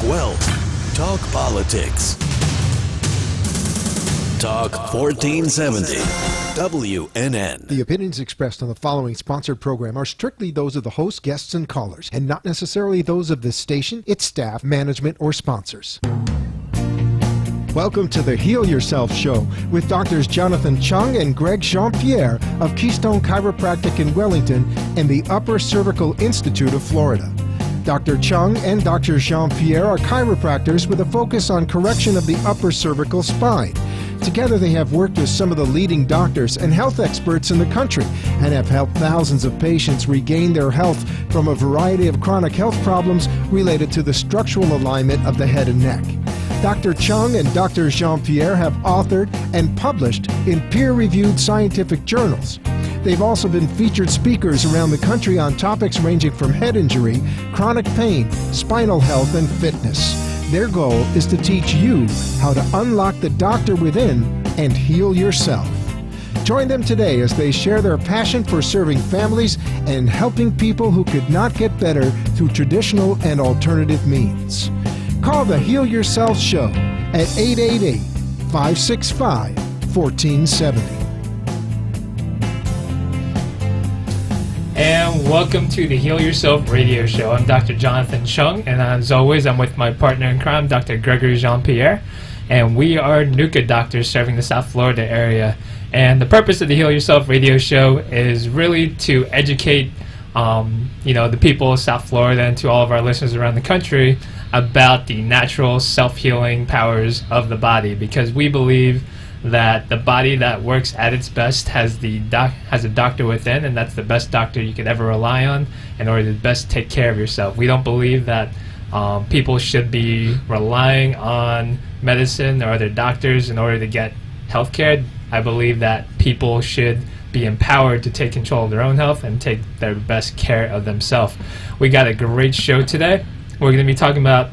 wealth. Talk politics. Talk 1470. WNN. The opinions expressed on the following sponsored program are strictly those of the host, guests, and callers, and not necessarily those of the station, its staff, management, or sponsors. Welcome to the Heal Yourself Show with Drs. Jonathan Chung and Greg Jean-Pierre of Keystone Chiropractic in Wellington and the Upper Cervical Institute of Florida. Dr. Chung and Dr. Jean-Pierre are chiropractors with a focus on correction of the upper cervical spine. Together they have worked with some of the leading doctors and health experts in the country and have helped thousands of patients regain their health from a variety of chronic health problems related to the structural alignment of the head and neck. Dr. Chung and Dr. Jean-Pierre have authored and published in peer-reviewed scientific journals. They've also been featured speakers around the country on topics ranging from head injury, chronic pain, spinal health, and fitness. Their goal is to teach you how to unlock the doctor within and heal yourself. Join them today as they share their passion for serving families and helping people who could not get better through traditional and alternative means. Call the Heal Yourself Show at 888-565-1470. And welcome to the Heal Yourself Radio Show. I'm Dr. Jonathan Chung, and as always, I'm with my partner in crime, Dr. Gregory Jean-Pierre, and we are NUCA doctors serving the South Florida area. And the purpose of the Heal Yourself Radio Show is really to educate, the people of South Florida and to all of our listeners around the country about the natural self-healing powers of the body, because we believe that the body that works at its best has a doctor within, and that's the best doctor you could ever rely on in order to best take care of yourself. We don't believe that people should be relying on medicine or other doctors in order to get health care. I believe that people should be empowered to take control of their own health and take their best care of themselves. We got a great show today. We're going to be talking about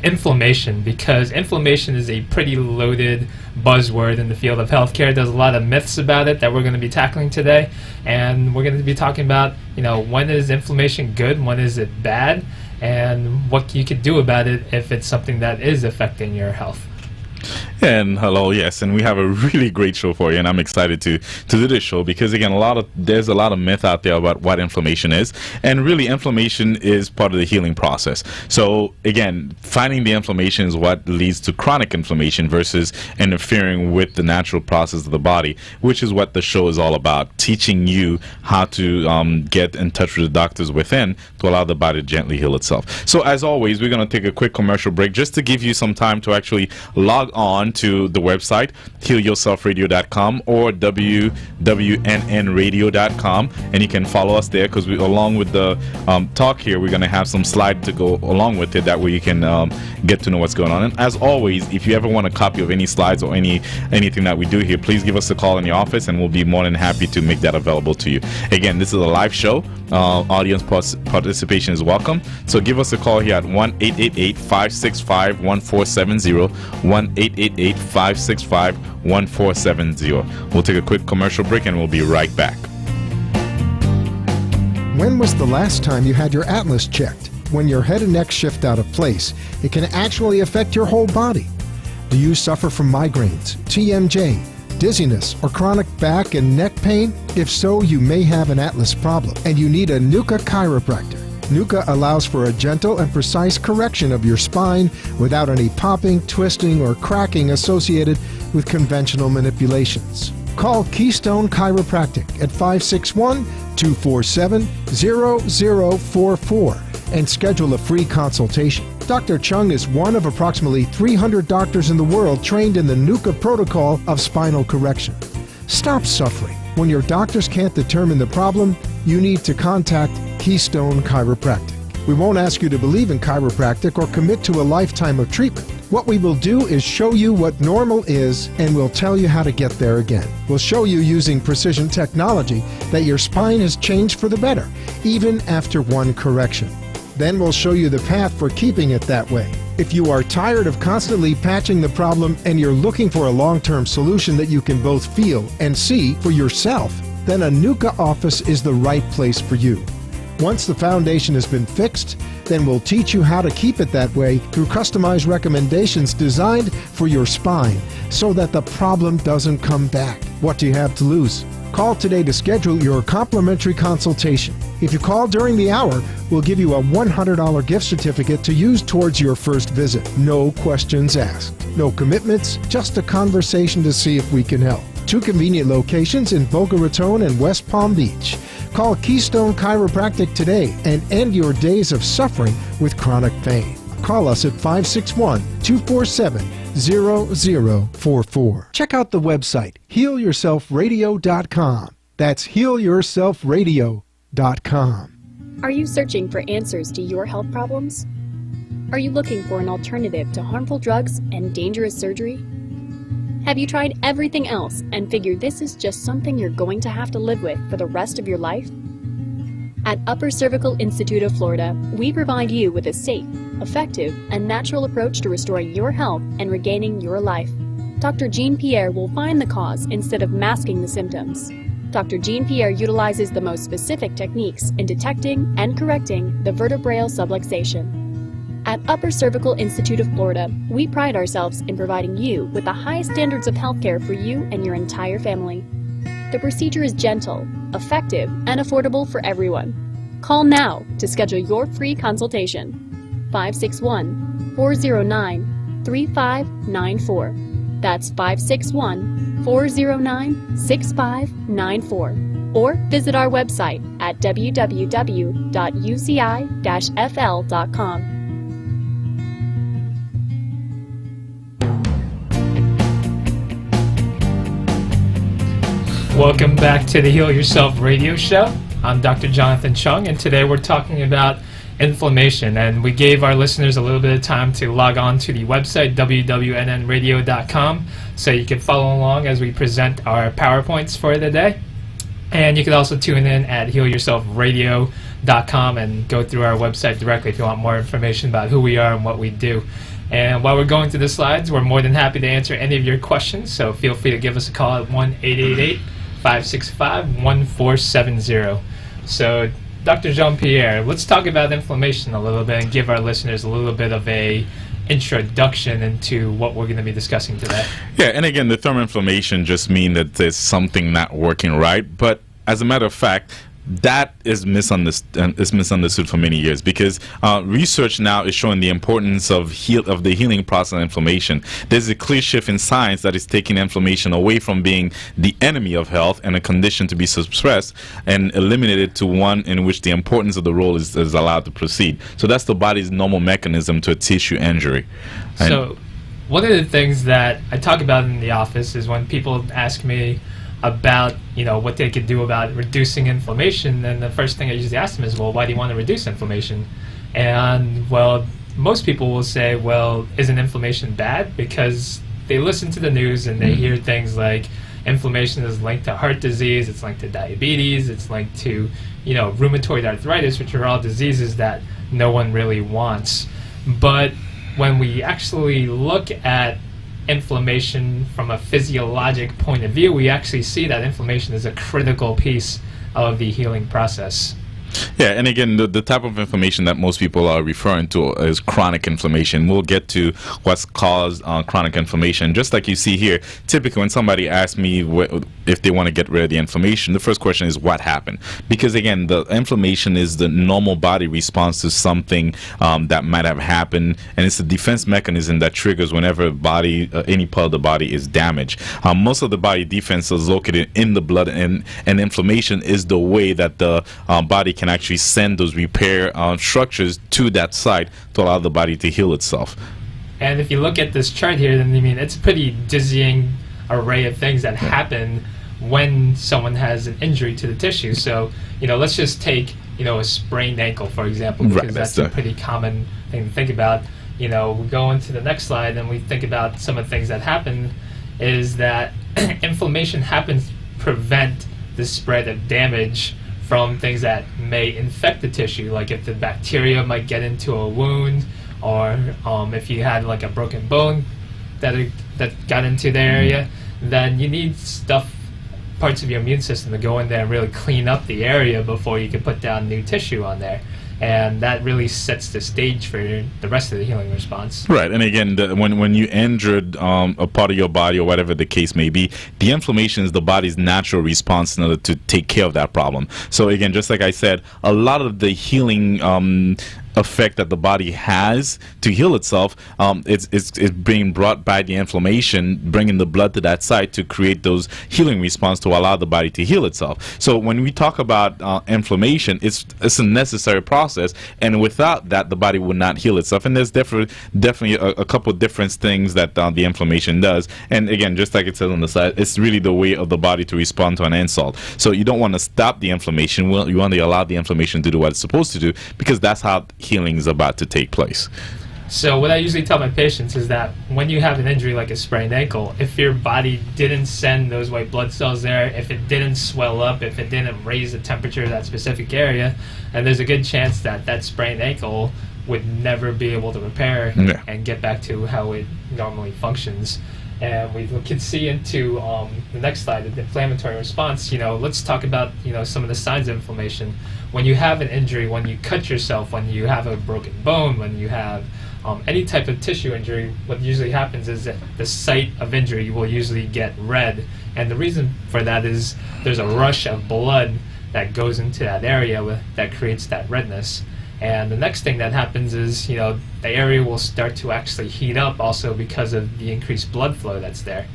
inflammation, because inflammation is a pretty loaded buzzword in the field of healthcare. There's a lot of myths about it that we're going to be tackling today, and we're going to be talking about, when is inflammation good, when is it bad, and what you could do about it if it's something that is affecting your health. And hello, yes, and we have a really great show for you, and I'm excited to do this show because, again, there's a lot of myth out there about what inflammation is, and really inflammation is part of the healing process. So, again, finding the inflammation is what leads to chronic inflammation versus interfering with the natural process of the body, which is what the show is all about, teaching you how to get in touch with the doctors within to allow the body to gently heal itself. So, as always, we're going to take a quick commercial break just to give you some time to actually log on to the website healyourselfradio.com or wwnnradio.com, and you can follow us there, because along with the talk here, we're going to have some slides to go along with it. That way you can get to know what's going on. And as always, if you ever want a copy of any slides or anything that we do here, please give us a call in the office and we'll be more than happy to make that available to you. Again, this is a live show. Audience participation is welcome, so give us a call here at 1-888-565-1470, 1-888-565-1470. We'll take a quick commercial break and we'll be right back. When was the last time you had your atlas checked? When your head and neck shift out of place, it can actually affect your whole body. Do you suffer from migraines, TMJ, dizziness, or chronic back and neck pain? If so, you may have an atlas problem, and you need a NUCA chiropractor. NUCA allows for a gentle and precise correction of your spine without any popping, twisting, or cracking associated with conventional manipulations. Call Keystone Chiropractic at 561-247-0044 and schedule a free consultation. Dr. Chung is one of approximately 300 doctors in the world trained in the NUCA protocol of spinal correction. Stop suffering. When your doctors can't determine the problem, you need to contact Keystone Chiropractic. We won't ask you to believe in chiropractic or commit to a lifetime of treatment. What we will do is show you what normal is, and we'll tell you how to get there again. We'll show you using precision technology that your spine has changed for the better, even after one correction. Then we'll show you the path for keeping it that way. If you are tired of constantly patching the problem and you're looking for a long-term solution that you can both feel and see for yourself, then a NUCA office is the right place for you. Once the foundation has been fixed, then we'll teach you how to keep it that way through customized recommendations designed for your spine so that the problem doesn't come back. What do you have to lose? Call today to schedule your complimentary consultation. If you call during the hour, we'll give you a $100 gift certificate to use towards your first visit. No questions asked. No commitments, just a conversation to see if we can help. 2 convenient locations in Boca Raton and West Palm Beach. Call Keystone Chiropractic today and end your days of suffering with chronic pain. Call us at 561-247-0044. Check out the website, healyourselfradio.com. That's healyourselfradio.com. Are you searching for answers to your health problems? Are you looking for an alternative to harmful drugs and dangerous surgery? Have you tried everything else and figured this is just something you're going to have to live with for the rest of your life? At Upper Cervical Institute of Florida, we provide you with a safe, effective, and natural approach to restoring your health and regaining your life. Dr. Jean Pierre will find the cause instead of masking the symptoms. Dr. Jean Pierre utilizes the most specific techniques in detecting and correcting the vertebral subluxation. At Upper Cervical Institute of Florida, we pride ourselves in providing you with the highest standards of healthcare for you and your entire family. The procedure is gentle, effective, and affordable for everyone. Call now to schedule your free consultation. 561-409-3594. That's 561-409-6594. Or visit our website at www.uci-fl.com. Welcome back to the Heal Yourself radio show. I'm Dr. Jonathan Chung, and today we're talking about inflammation. And we gave our listeners a little bit of time to log on to the website, www.nnradio.com, so you can follow along as we present our PowerPoints for the day. And you can also tune in at healyourselfradio.com and go through our website directly if you want more information about who we are and what we do. And while we're going through the slides, we're more than happy to answer any of your questions, so feel free to give us a call at 1-888-565-1470. So, Dr. Jean-Pierre, let's talk about inflammation a little bit and give our listeners a little bit of a introduction into what we're going to be discussing today. Yeah, and again, the term inflammation just means that there's something not working right, but as a matter of fact, that is misunderstood for many years, because research now is showing the importance of the healing process of inflammation. There's a clear shift in science that is taking inflammation away from being the enemy of health and a condition to be suppressed and eliminated to one in which the importance of the role is allowed to proceed. So that's the body's normal mechanism to a tissue injury. So one of the things that I talk about in the office is when people ask me about, what they could do about reducing inflammation, and the first thing I usually ask them is, well, why do you want to reduce inflammation? And, well, most people will say, well, isn't inflammation bad? Because they listen to the news and they hear things like inflammation is linked to heart disease, it's linked to diabetes, it's linked to, rheumatoid arthritis, which are all diseases that no one really wants. But when we actually look at inflammation from a physiologic point of view, we actually see that inflammation is a critical piece of the healing process. Yeah, and again, the type of inflammation that most people are referring to is chronic inflammation. We'll get to what's caused chronic inflammation. Just like you see here, typically when somebody asks me if they want to get rid of the inflammation, the first question is what happened? Because again, the inflammation is the normal body response to something that might have happened, and it's a defense mechanism that triggers whenever any part of the body is damaged. Most of the body defense is located in the blood, and inflammation is the way that the body can actually send those repair structures to that site to allow the body to heal itself. And if you look at this chart here, then it's a pretty dizzying array of things that happen when someone has an injury to the tissue. So, let's just take, a sprained ankle, for example, because that's a pretty common thing to think about. We go into the next slide and we think about some of the things that happen is that inflammation happens to prevent the spread of damage from things that may infect the tissue, like if the bacteria might get into a wound, or if you had like a broken bone that got into the area, then you need stuff parts of your immune system to go in there and really clean up the area before you can put down new tissue on there. And that really sets the stage for the rest of the healing response. Right, and again, when you injured a part of your body or whatever the case may be, the inflammation is the body's natural response in order to take care of that problem. So again, just like I said, a lot of the healing effect that the body has to heal itself, it's being brought by the inflammation, bringing the blood to that site to create those healing response to allow the body to heal itself. So when we talk about inflammation, it's a necessary process, and without that, the body would not heal itself. And there's definitely a couple of different things that the inflammation does. And again, just like it says on the side, it's really the way of the body to respond to an insult. So you don't want to stop the inflammation. You want to allow the inflammation to do what it's supposed to do, because that's how healing is about to take place. So what I usually tell my patients is that when you have an injury like a sprained ankle, if your body didn't send those white blood cells there, if it didn't swell up, if it didn't raise the temperature of that specific area, and there's a good chance that that sprained ankle would never be able to repair and get back to how it normally functions. And we can see into the next slide, the inflammatory response. Let's talk about some of the signs of inflammation. When you have an injury, when you cut yourself, when you have a broken bone, when you have any type of tissue injury, what usually happens is that the site of injury will usually get red. And the reason for that is there's a rush of blood that goes into that area that creates that redness. And the next thing that happens is, the area will start to actually heat up also because of the increased blood flow that's there.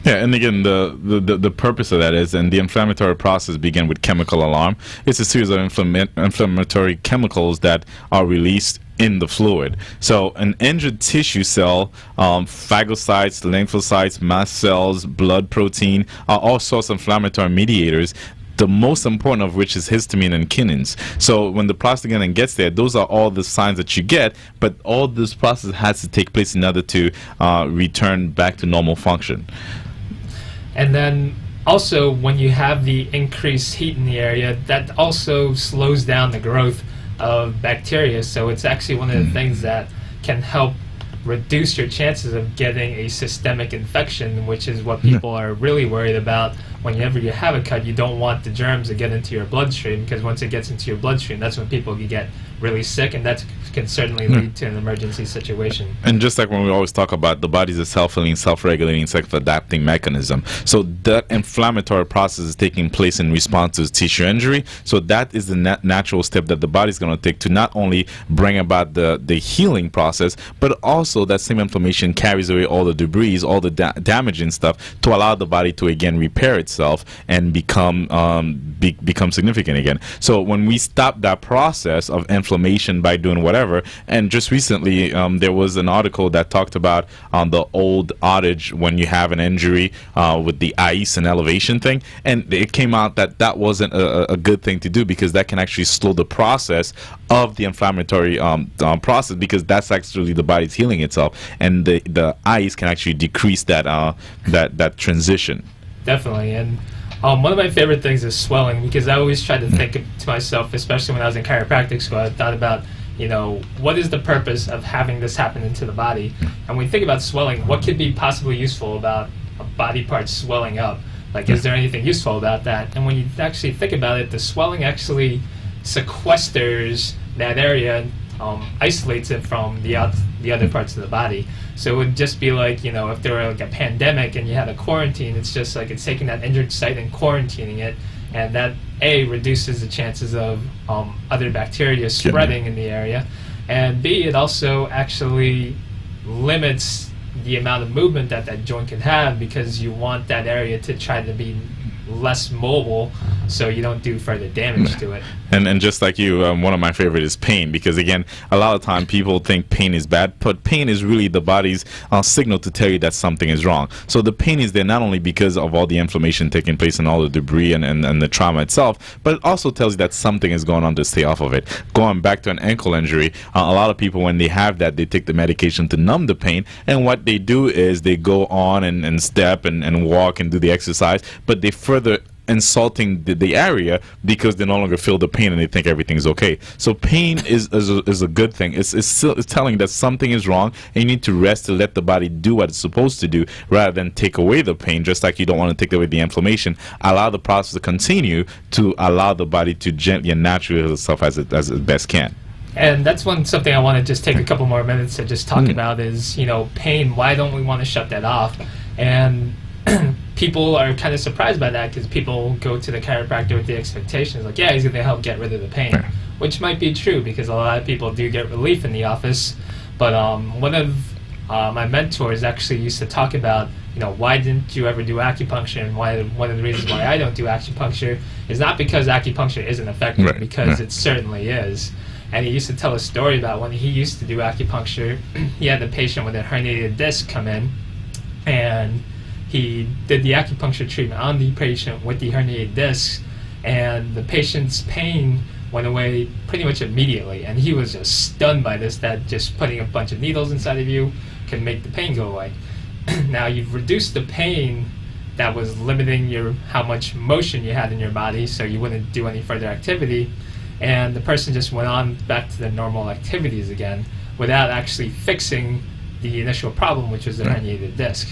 Yeah, and again, the purpose of that is, and the inflammatory process begin with chemical alarm. It's a series of inflammatory chemicals that are released in the fluid. So an injured tissue cell, phagocytes, lymphocytes, mast cells, blood protein, are all sorts of inflammatory mediators, the most important of which is histamine and kinins. So when the prostaglandin gets there, those are all the signs that you get, but all this process has to take place in order to return back to normal function. And then also, when you have the increased heat in the area, that also slows down the growth of bacteria. So it's actually one of the things that can help reduce your chances of getting a systemic infection, which is what people are really worried about. Whenever you have a cut, you don't want the germs to get into your bloodstream, because once it gets into your bloodstream, that's when people can get really sick, and that can certainly lead to an emergency situation. And just like when we always talk about, the body's a self-healing, self-regulating, self-adapting mechanism. So that inflammatory process is taking place in response to tissue injury. So that is the natural step that the body's going to take to not only bring about the healing process, but also that same inflammation carries away all the debris, all the damaging stuff, to allow the body to again repair itself and become significant again. So when we stop that process of inflammation by doing whatever, and just recently there was an article that talked about the old adage when you have an injury with the ice and elevation thing, and it came out that that wasn't a good thing to do, because that can actually slow the process of the inflammatory process, because that's actually the body's healing itself, and the ice can actually decrease that transition. Definitely. And one of my favorite things is swelling, because I always try to think to myself, especially when I was in chiropractic school, I thought about, what is the purpose of having this happen into the body? And when you think about swelling, what could be possibly useful about a body part swelling up? Like, is there anything useful about that? And when you actually think about it, the swelling actually sequesters that area, isolates it from the other parts of the body. So it would just be like, if there were like a pandemic and you had a quarantine, it's just like it's taking that injured site and quarantining it, and that A, reduces the chances of other bacteria spreading in the area, and B, it also actually limits the amount of movement that joint can have, because you want that area to try to be less mobile so you don't do further damage to it. And just like you, one of my favorite is pain, because again, a lot of time people think pain is bad, but pain is really the body's signal to tell you that something is wrong. So the pain is there not only because of all the inflammation taking place and all the debris and the trauma itself, but it also tells you that something is going on to stay off of it. Going back to an ankle injury, a lot of people, when they have that, they take the medication to numb the pain, and what they do is they go on and step and walk and do the exercise, but they further insulting the area because they no longer feel the pain and they think everything's okay. So pain is a good thing. It's telling that something is wrong and you need to rest to let the body do what it's supposed to do rather than take away the pain, just like you don't want to take away the inflammation. Allow the process to continue to allow the body to gently and naturally heal itself as it best can. And that's something I want to just take a couple more minutes to just talk about is, pain. Why don't we want to shut that off? And people are kind of surprised by that because people go to the chiropractor with the expectations like, yeah, he's going to help get rid of the pain, which might be true because a lot of people do get relief in the office. But one of my mentors actually used to talk about, why didn't you ever do acupuncture? And one of the reasons why I don't do acupuncture is not because acupuncture isn't effective, because it certainly is. And he used to tell a story about when he used to do acupuncture, he had the patient with a herniated disc come in, and he did the acupuncture treatment on the patient with the herniated disc, and the patient's pain went away pretty much immediately. And he was just stunned by this, that just putting a bunch of needles inside of you can make the pain go away. Now you've reduced the pain that was limiting how much motion you had in your body, so you wouldn't do any further activity. And the person just went on back to their normal activities again without actually fixing the initial problem, which was the herniated disc.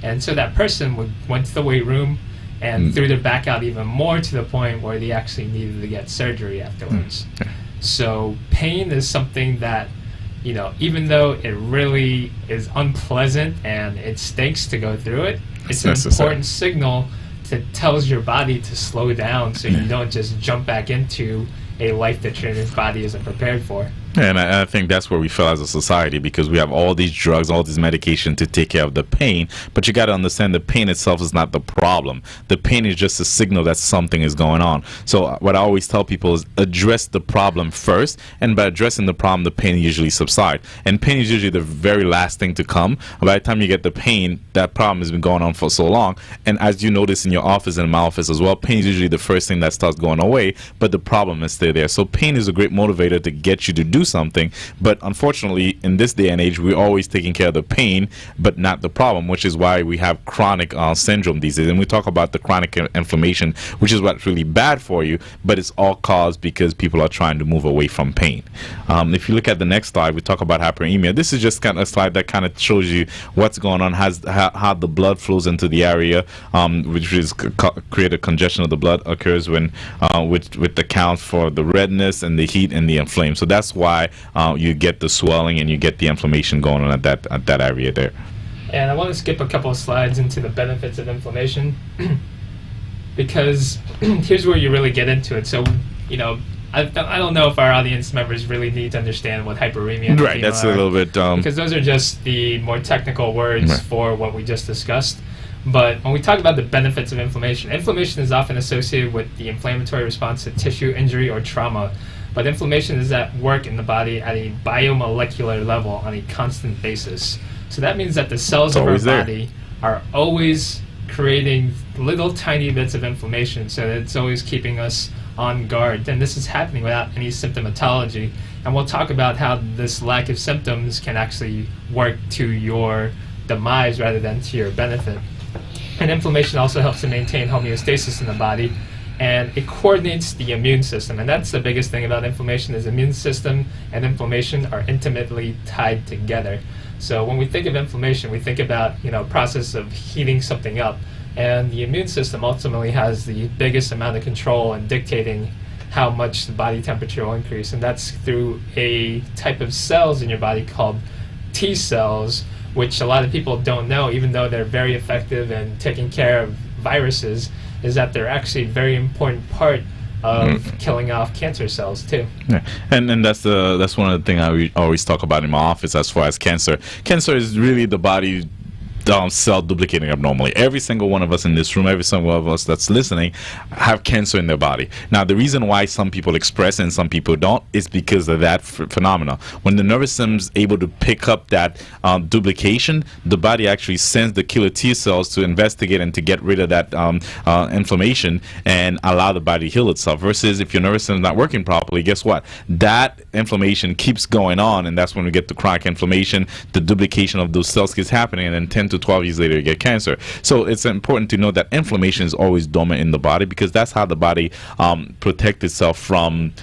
And so that person went to the weight room and threw their back out even more to the point where they actually needed to get surgery afterwards. So pain is something that, even though it really is unpleasant and it stinks to go through it, it's an important signal that tells your body to slow down so you don't just jump back into a life that your body isn't prepared for. And I think that's where we fail as a society, because we have all these drugs, all this medication to take care of the pain, but you got to understand the pain itself is not the problem. The pain is just a signal that something is going on. So what I always tell people is address the problem first, and by addressing the problem, the pain usually subsides. And pain is usually the very last thing to come. By the time you get the pain, that problem has been going on for so long. And as you notice in your office and in my office as well, pain is usually the first thing that starts going away, but the problem is still there. So pain is a great motivator to get you to do something, but unfortunately in this day and age we're always taking care of the pain but not the problem, which is why we have chronic syndrome these days. And we talk about the chronic inflammation, which is what's really bad for you, but it's all caused because people are trying to move away from pain. If you look at the next slide, we talk about hyperemia. This is just kind of a slide that kind of shows you what's going on, how the blood flows into the area, which is create a congestion of the blood occurs when with the count for the redness and the heat and the inflamed. So that's why you get the swelling and you get the inflammation going on at that area there. And I want to skip a couple of slides into the benefits of inflammation because here's where you really get into it. So, I don't know if our audience members really need to understand what hyperemia and right, that's a little bit because those are just the more technical words for what we just discussed. But when we talk about the benefits of inflammation, inflammation is often associated with the inflammatory response to tissue injury or trauma. But inflammation is at work in the body at a biomolecular level on a constant basis. So that means that the cells of our body are always creating little tiny bits of inflammation, so that it's always keeping us on guard. And this is happening without any symptomatology. And we'll talk about how this lack of symptoms can actually work to your demise rather than to your benefit. And inflammation also helps to maintain homeostasis in the body, and it coordinates the immune system. And that's the biggest thing about inflammation, is immune system and inflammation are intimately tied together. So when we think of inflammation, we think about process of heating something up, and the immune system ultimately has the biggest amount of control in dictating how much the body temperature will increase, and that's through a type of cells in your body called T cells, which a lot of people don't know, even though they're very effective in taking care of viruses, is that they're actually a very important part of killing off cancer cells too. Yeah. And that's one of the things I always talk about in my office as far as cancer. Cancer is really the body cell duplicating abnormally. Every single one of us in this room, every single one of us that's listening, have cancer in their body. Now, the reason why some people express and some people don't is because of that phenomena. When the nervous system is able to pick up that duplication, the body actually sends the killer T cells to investigate and to get rid of that inflammation and allow the body to heal itself. Versus if your nervous system is not working properly, guess what? That inflammation keeps going on, and that's when we get the chronic inflammation. The duplication of those cells keeps happening and then tend to to 12 years later you get cancer. So it's important to know that inflammation is always dormant in the body, because that's how the body protects itself from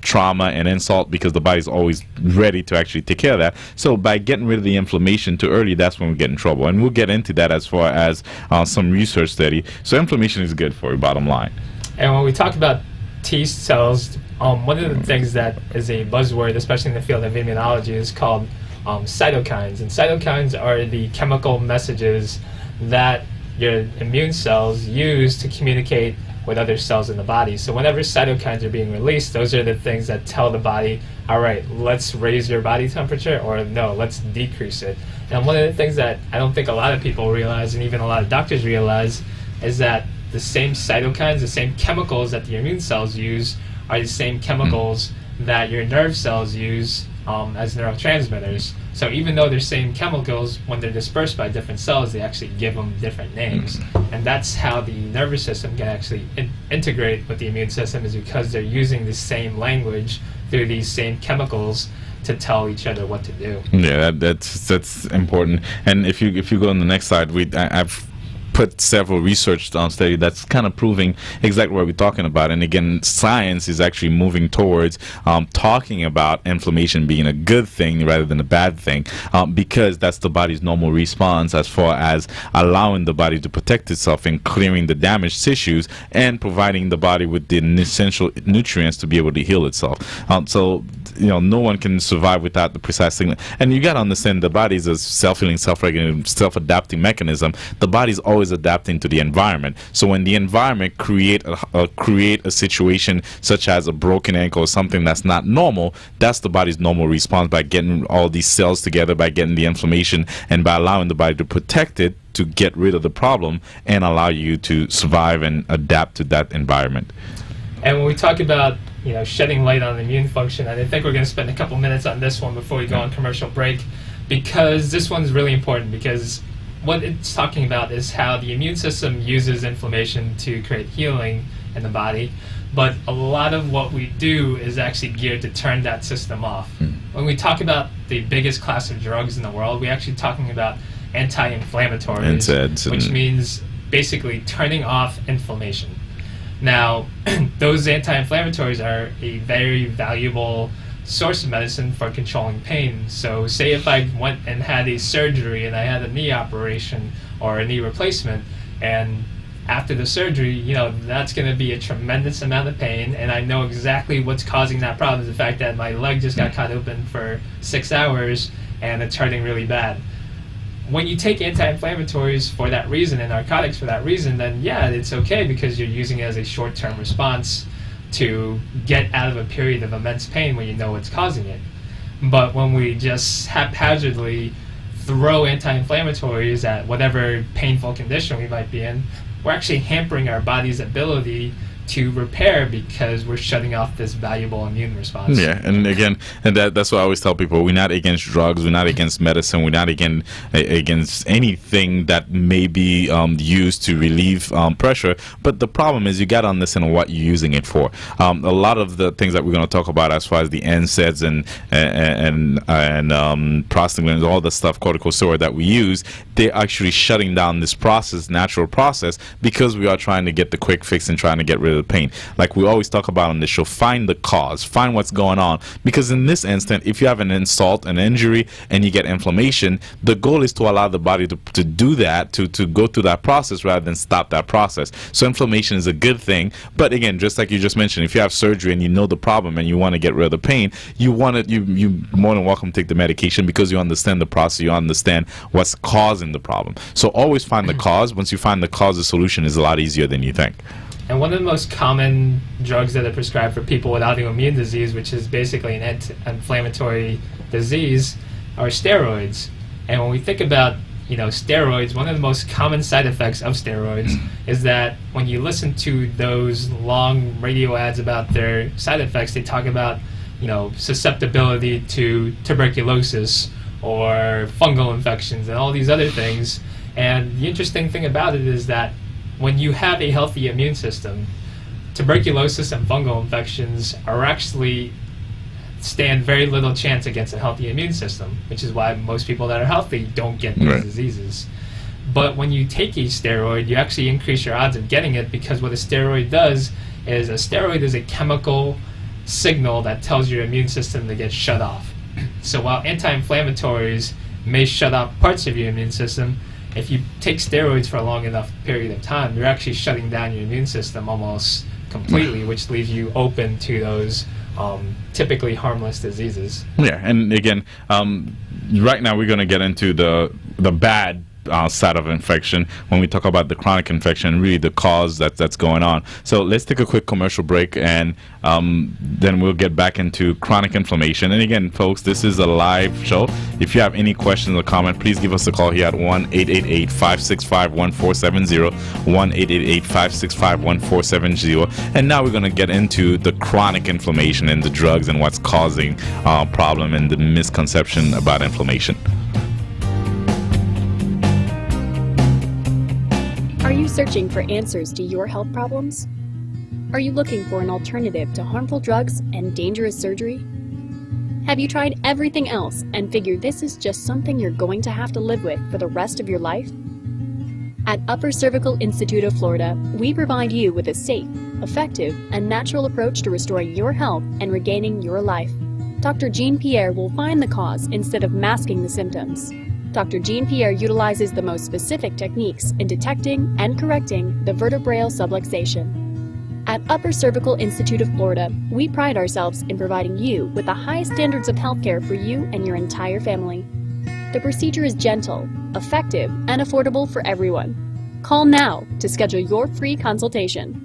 trauma and insult, because the body's always ready to actually take care of that. So by getting rid of the inflammation too early, that's when we get in trouble. And we'll get into that as far as some research study. So inflammation is good for you, bottom line. And when we talk about T cells, one of the things that is a buzzword, especially in the field of immunology, is called cytokines. And cytokines are the chemical messages that your immune cells use to communicate with other cells in the body. So whenever cytokines are being released, those are the things that tell the body, all right, let's raise your body temperature, or no, let's decrease it. And one of the things that I don't think a lot of people realize, and even a lot of doctors realize, is that the same cytokines, the same chemicals that the immune cells use, are the same chemicals that your nerve cells use as neurotransmitters. So even though they're same chemicals, when they're dispersed by different cells, they actually give them different names. And that's how the nervous system can actually integrate with the immune system, is because they're using the same language through these same chemicals to tell each other what to do. Yeah, that's important. And if you go on the next slide, I've put several research study that's kind of proving exactly what we're talking about. And again, science is actually moving towards talking about inflammation being a good thing rather than a bad thing, because that's the body's normal response as far as allowing the body to protect itself and clearing the damaged tissues and providing the body with the essential nutrients to be able to heal itself. So no one can survive without the precise signal. And you got to understand, the body is a self-healing, self-regulating, self-adapting mechanism. The body's always adapting to the environment. So when the environment create a situation such as a broken ankle or something that's not normal, that's the body's normal response, by getting all these cells together, by getting the inflammation, and by allowing the body to protect it, to get rid of the problem and allow you to survive and adapt to that environment. And when we talk about shedding light on immune function, and I think we're going to spend a couple minutes on this one before we go on commercial break, because this one's really important, because what it's talking about is how the immune system uses inflammation to create healing in the body, but a lot of what we do is actually geared to turn that system off. When we talk about the biggest class of drugs in the world, we're actually talking about anti-inflammatories, NSAIDs, which means basically turning off inflammation. Now, those anti-inflammatories are a very valuable source of medicine for controlling pain. So say if I went and had a surgery and I had a knee operation or a knee replacement, and after the surgery, that's going to be a tremendous amount of pain, and I know exactly what's causing that problem. The fact that my leg just got cut open for 6 hours and it's hurting really bad. When you take anti-inflammatories for that reason and narcotics for that reason, then yeah, it's okay, because you're using it as a short-term response to get out of a period of immense pain when you know what's causing it. But when we just haphazardly throw anti-inflammatories at whatever painful condition we might be in, we're actually hampering our body's ability to repair, because we're shutting off this valuable immune response. Yeah, and again, that's what I always tell people. We're not against drugs. We're not against medicine. We're not against anything that may be used to relieve pressure. But the problem is, you got to understand what you're using it for. A lot of the things that we're going to talk about, as far as the NSAIDs and prostaglandins, all the stuff, corticosteroid that we use, they're actually shutting down this process, natural process, because we are trying to get the quick fix and trying to get rid of the pain. Like we always talk about on the show, find the cause, find what's going on, because in this instant, if you have an insult, an injury, and you get inflammation, the goal is to allow the body to do that, to go through that process rather than stop that process. So inflammation is a good thing, but again, just like you just mentioned, if you have surgery and you know the problem and you want to get rid of the pain, you more than welcome to take the medication, because you understand the process, you understand what's causing the problem. So always find the cause. Once you find the cause, the solution is a lot easier than you think. And one of the most common drugs that are prescribed for people with autoimmune disease, which is basically an inflammatory disease, are steroids. And when we think about steroids, one of the most common side effects of steroids is that when you listen to those long radio ads about their side effects, they talk about susceptibility to tuberculosis or fungal infections and all these other things. And the interesting thing about it is that when you have a healthy immune system, tuberculosis and fungal infections stand very little chance against a healthy immune system, which is why most people that are healthy don't get these diseases. But when you take a steroid, you actually increase your odds of getting it, because what a steroid does is a chemical signal that tells your immune system to get shut off. So while anti-inflammatories may shut off parts of your immune system, if you take steroids for a long enough period of time, you're actually shutting down your immune system almost completely, which leaves you open to those typically harmless diseases. Yeah, and again, right now we're going to get into the bad side of infection when we talk about the chronic infection, really the cause that's going on. So let's take a quick commercial break, and then we'll get back into chronic inflammation. And again, folks, this is a live show. If you have any questions or comment, please give us a call here at 1-888-565-1470, 1-888-565-1470. And now we're going to get into the chronic inflammation and the drugs and what's causing problem and the misconception about inflammation. Are you searching for answers to your health problems? Are you looking for an alternative to harmful drugs and dangerous surgery? Have you tried everything else and figured this is just something you're going to have to live with for the rest of your life? At Upper Cervical Institute of Florida, we provide you with a safe, effective, and natural approach to restoring your health and regaining your life. Dr. Jean-Pierre will find the cause instead of masking the symptoms. Dr. Jean-Pierre utilizes the most specific techniques in detecting and correcting the vertebral subluxation. At Upper Cervical Institute of Florida, we pride ourselves in providing you with the highest standards of healthcare for you and your entire family. The procedure is gentle, effective, and affordable for everyone. Call now to schedule your free consultation.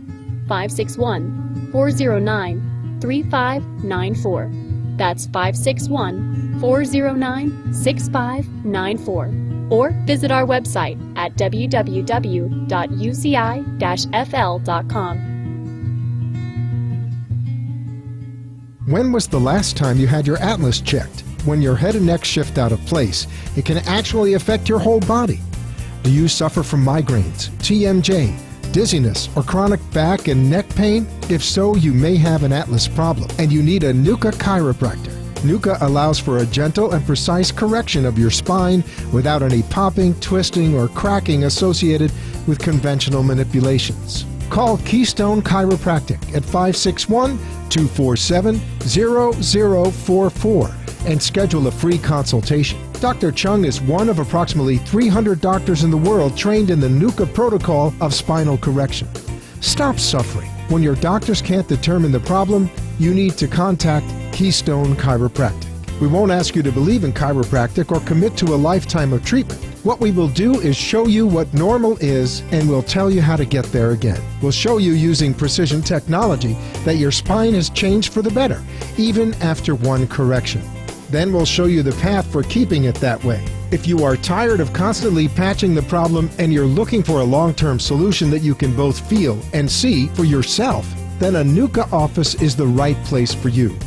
561-409-3594. That's 561-409-6594. Or visit our website at www.uci-fl.com. When was the last time you had your atlas checked? When your head and neck shift out of place, it can actually affect your whole body. Do you suffer from migraines, TMJ, dizziness, or chronic back and neck pain? If so, you may have an atlas problem, and you need a NUCA chiropractor. NUCA allows for a gentle and precise correction of your spine without any popping, twisting, or cracking associated with conventional manipulations. Call Keystone Chiropractic at 561-247-0044 and schedule a free consultation. Dr. Chung is one of approximately 300 doctors in the world trained in the NUCA protocol of spinal correction. Stop suffering. When your doctors can't determine the problem, you need to contact Keystone Chiropractic. We won't ask you to believe in chiropractic or commit to a lifetime of treatment. What we will do is show you what normal is, and we'll tell you how to get there again. We'll show you using precision technology that your spine has changed for the better, even after one correction. Then we'll show you the path for keeping it that way. If you are tired of constantly patching the problem and you're looking for a long-term solution that you can both feel and see for yourself, then a NUCA office is the right place for you.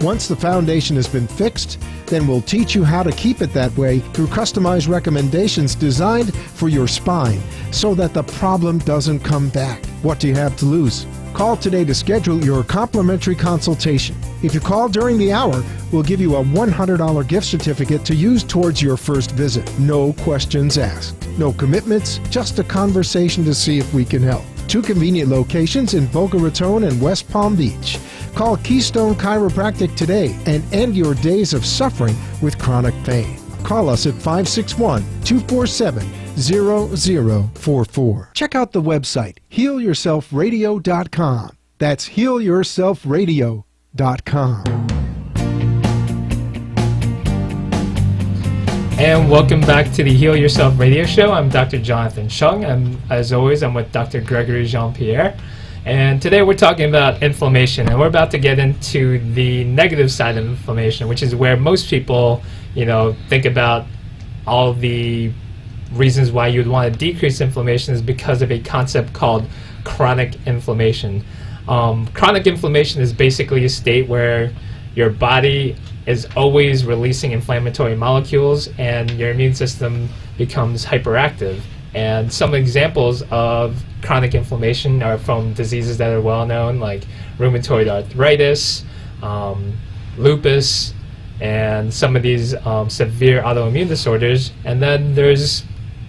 Once the foundation has been fixed, then we'll teach you how to keep it that way through customized recommendations designed for your spine so that the problem doesn't come back. What do you have to lose? Call today to schedule your complimentary consultation. If you call during the hour, we'll give you a $100 gift certificate to use towards your first visit. No questions asked. No commitments, just a conversation to see if we can help. 2 convenient locations in Boca Raton and West Palm Beach. Call Keystone Chiropractic today and end your days of suffering with chronic pain. Call us at 561-247-0044. Check out the website, healyourselfradio.com. That's healyourselfradio.com. And welcome back to the Heal Yourself Radio Show. I'm Dr. Jonathan Chung, and as always, I'm with Dr. Gregory Jean-Pierre. And today we're talking about inflammation, and we're about to get into the negative side of inflammation, which is where most people, think about all the reasons why you would want to decrease inflammation is because of a concept called chronic inflammation. Chronic inflammation is basically a state where your body is always releasing inflammatory molecules and your immune system becomes hyperactive. And some examples of chronic inflammation are from diseases that are well known, like rheumatoid arthritis, lupus, and some of these severe autoimmune disorders. And then there's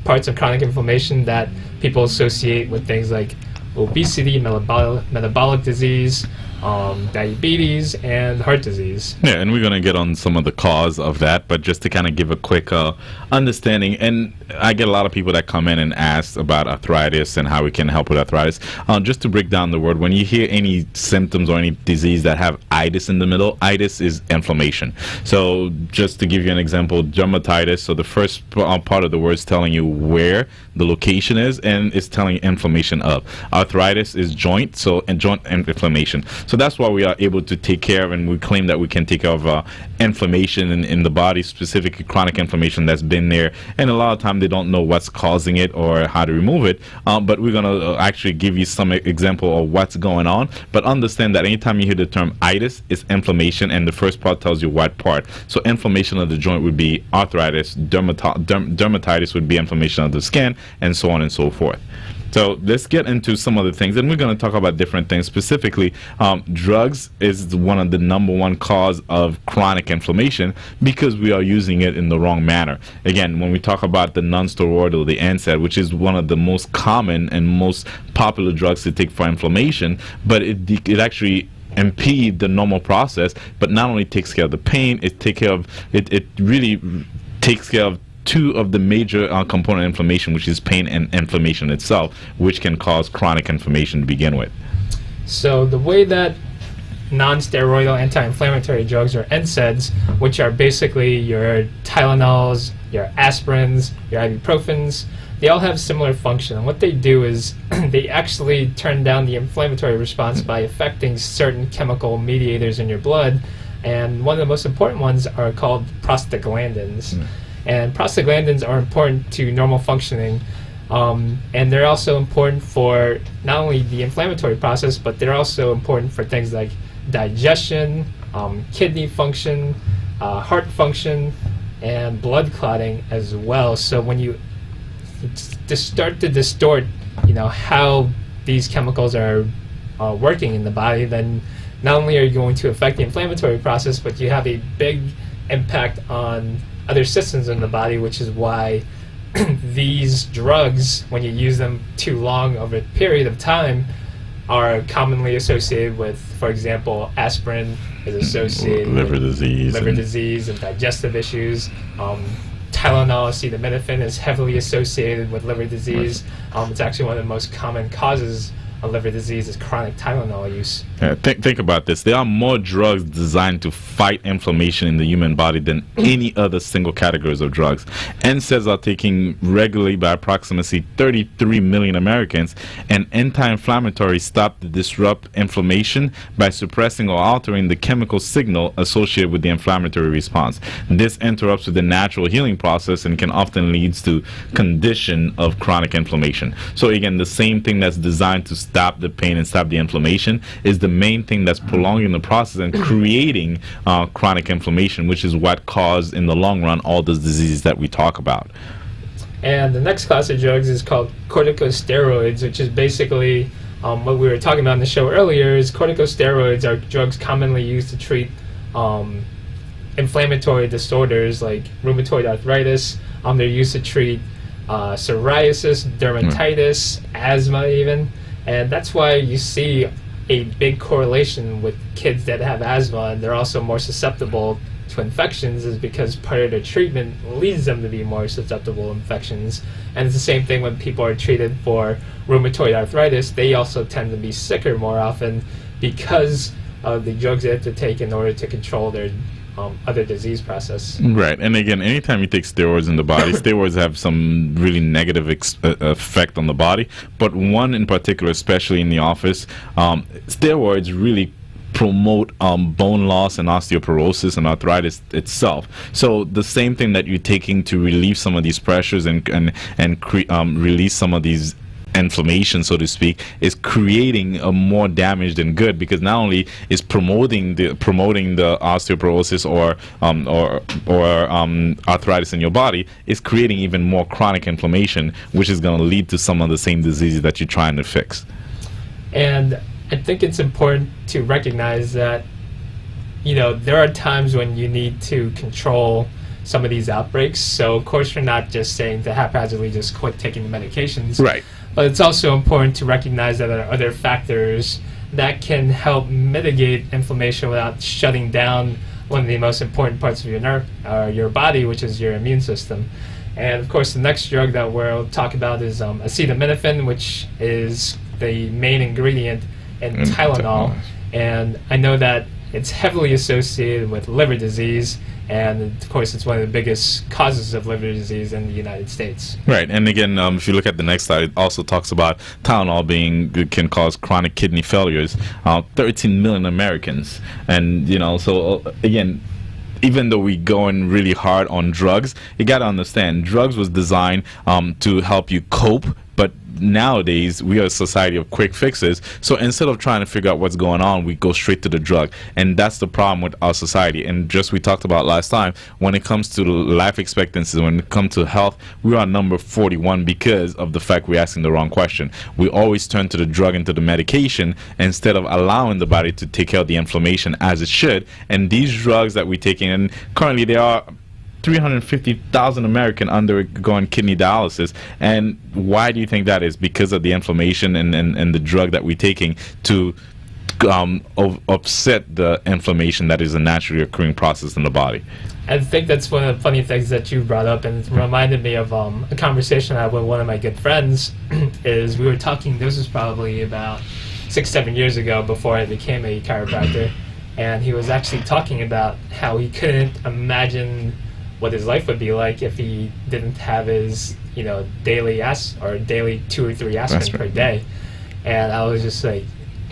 parts of chronic inflammation that people associate with things like obesity, metabolic disease, diabetes, and heart disease. Yeah, and we're going to get on some of the cause of that, but just to kind of give a quick understanding, and I get a lot of people that come in and ask about arthritis and how we can help with arthritis. Just to break down the word, when you hear any symptoms or any disease that have itis in the middle, itis is inflammation. So just to give you an example, dermatitis, so the first part of the word is telling you where the location is, and it's telling you inflammation of. Arthritis is joint, and joint inflammation. So that's why we are able to take care of, and we claim that we can take care of inflammation in the body, specifically chronic inflammation that's been there. And a lot of time they don't know what's causing it or how to remove it. But we're going to actually give you some example of what's going on. But understand that anytime you hear the term itis, it's inflammation, and the first part tells you what part. So inflammation of the joint would be arthritis, dermatitis would be inflammation of the skin, and so on and so forth. So let's get into some other things, and we're going to talk about different things. Specifically, drugs is one of the number one cause of chronic inflammation because we are using it in the wrong manner. Again, when we talk about the non-steroidal, the NSAID, which is one of the most common and most popular drugs to take for inflammation, but it actually impede the normal process, but not only takes care of the pain, it really takes care of two of the major component of inflammation, which is pain and inflammation itself, which can cause chronic inflammation to begin with. So the way that non-steroidal anti-inflammatory drugs, or NSAIDs, which are basically your Tylenols, your aspirins, your ibuprofens, they all have similar function. And what they do is they actually turn down the inflammatory response by affecting certain chemical mediators in your blood. And one of the most important ones are called prostaglandins. And prostaglandins are important to normal functioning, and they're also important for not only the inflammatory process, but they're also important for things like digestion, kidney function, heart function, and blood clotting as well. So when you start to distort, how these chemicals are working in the body, then not only are you going to affect the inflammatory process, but you have a big impact on other systems in the body, which is why these drugs, when you use them too long of a period of time, are commonly associated with, for example, aspirin is associated liver with disease and digestive issues. Tylenol, acetaminophen, is heavily associated with liver disease. It's actually one of the most common causes of liver disease is chronic Tylenol use. Yeah, think about this. There are more drugs designed to fight inflammation in the human body than any other single categories of drugs. NSAIDs are taken regularly by approximately 33 million Americans, and anti-inflammatories stop to disrupt inflammation by suppressing or altering the chemical signal associated with the inflammatory response. This interrupts with the natural healing process and can often lead to condition of chronic inflammation. So again, the same thing that's designed to stop the pain and stop the inflammation is the main thing that's prolonging the process and creating chronic inflammation, which is what caused in the long run all those diseases that we talk about. And the next class of drugs is called corticosteroids, which is basically what we were talking about in the show earlier. Is corticosteroids are drugs commonly used to treat inflammatory disorders like rheumatoid arthritis. They're used to treat psoriasis, dermatitis, asthma even. And that's why you see a big correlation with kids that have asthma, and they're also more susceptible to infections, is because part of their treatment leads them to be more susceptible to infections. And it's the same thing when people are treated for rheumatoid arthritis. They also tend to be sicker more often because of the drugs they have to take in order to control their other disease process. Right. And again, anytime you take steroids in the body, steroids have some really negative effect on the body. But one in particular, especially in the office, steroids really promote bone loss and osteoporosis and arthritis itself. So the same thing that you're taking to relieve some of these pressures and release some of these inflammation, so to speak, is creating a more damage than good, because not only is promoting the osteoporosis or arthritis in your body, is creating even more chronic inflammation, which is going to lead to some of the same diseases that you're trying to fix. And I think it's important to recognize that there are times when you need to control some of these outbreaks. So of course we're not just saying to haphazardly just quit taking the medications. Right. But it's also important to recognize that there are other factors that can help mitigate inflammation without shutting down one of the most important parts of your body, which is your immune system. And of course, the next drug that we'll talk about is acetaminophen, which is the main ingredient in Tylenol. And I know that it's heavily associated with liver disease, and of course, it's one of the biggest causes of liver disease in the United States. Right, and again, if you look at the next slide, it also talks about Tylenol can cause chronic kidney failures. 13 million Americans, and so again, even though we going really hard on drugs, you got to understand, drugs was designed to help you cope, but nowadays we are a society of quick fixes. So instead of trying to figure out what's going on, we go straight to the drug, and that's the problem with our society. And just we talked about last time, when it comes to life expectancy, when it comes to health, we are number 41 because of the fact we're asking the wrong question. We always turn to the drug and to the medication instead of allowing the body to take care of the inflammation as it should. And these drugs that we're taking, and currently there are 350,000 Americans undergoing kidney dialysis. And why do you think that is? Because of the inflammation and the drug that we're taking to upset the inflammation that is a naturally occurring process in the body. I think that's one of the funny things that you brought up, and it reminded me of a conversation I had with one of my good friends. Is we were talking, this was probably about 6-7 years ago before I became a chiropractor, and he was actually talking about how he couldn't imagine what his life would be like if he didn't have his, daily 2 or 3 aspirin per day. And I was just like,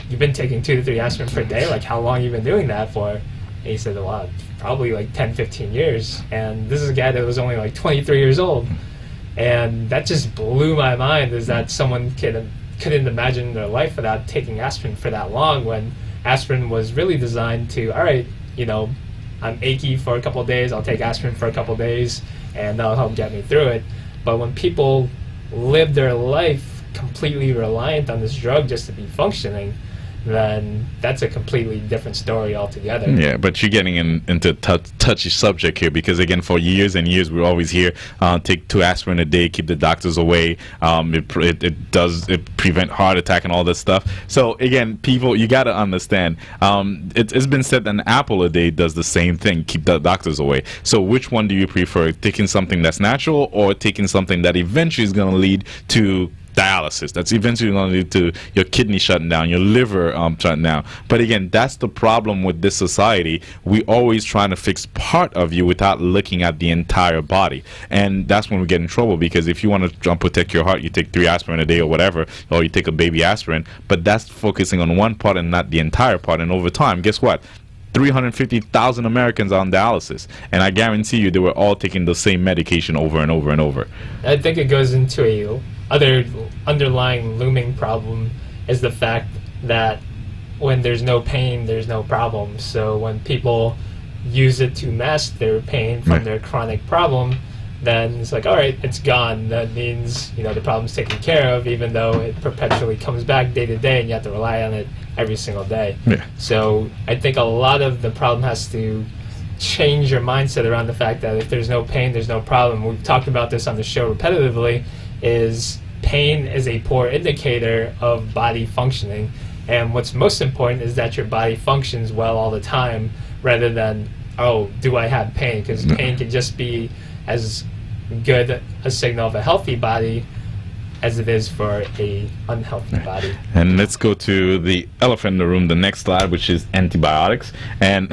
you've been taking 2 to 3 aspirin per day? Like, how long you been doing that for? And he said, well, probably like 10, 15 years. And this is a guy that was only like 23 years old. And that just blew my mind, is that someone couldn't imagine their life without taking aspirin for that long, when aspirin was really designed to, all right, I'm achy for a couple of days, I'll take aspirin for a couple of days, and that'll help get me through it. But when people live their life completely reliant on this drug just to be functioning, then that's a completely different story altogether. Yeah, but you're getting into touchy subject here, because again, for years and years we always hear take 2 aspirin a day, keep the doctors away. It prevent heart attack and all this stuff. So again, people, you got to understand, it's been said that an apple a day does the same thing, keep the doctors away. So which one do you prefer, taking something that's natural or taking something that eventually is going to lead to dialysis, that's eventually going to lead to your kidney shutting down, your liver shutting down? But again, that's the problem with this society. We always trying to fix part of you without looking at the entire body, and that's when we get in trouble. Because if you want to protect your heart, you take 3 aspirin a day or whatever, or you take a baby aspirin, but that's focusing on one part and not the entire part. And over time, guess what? 350,000 Americans are on dialysis, and I guarantee you they were all taking the same medication over and over and over. I think it goes into a other underlying looming problem, is the fact that when there's no pain, there's no problem. So when people use it to mask their pain from their chronic problem, then it's like, all right, it's gone. That means, the problem's taken care of, even though it perpetually comes back day to day and you have to rely on it every single day. Yeah. So I think a lot of the problem has to change your mindset around the fact that if there's no pain, there's no problem. We've talked about this on the show repetitively, is pain is a poor indicator of body functioning. And what's most important is that your body functions well all the time, rather than, oh, do I have pain? Because pain can just be as good a signal of a healthy body as it is for a unhealthy body. And let's go to the elephant in the room, the next slide, which is antibiotics. And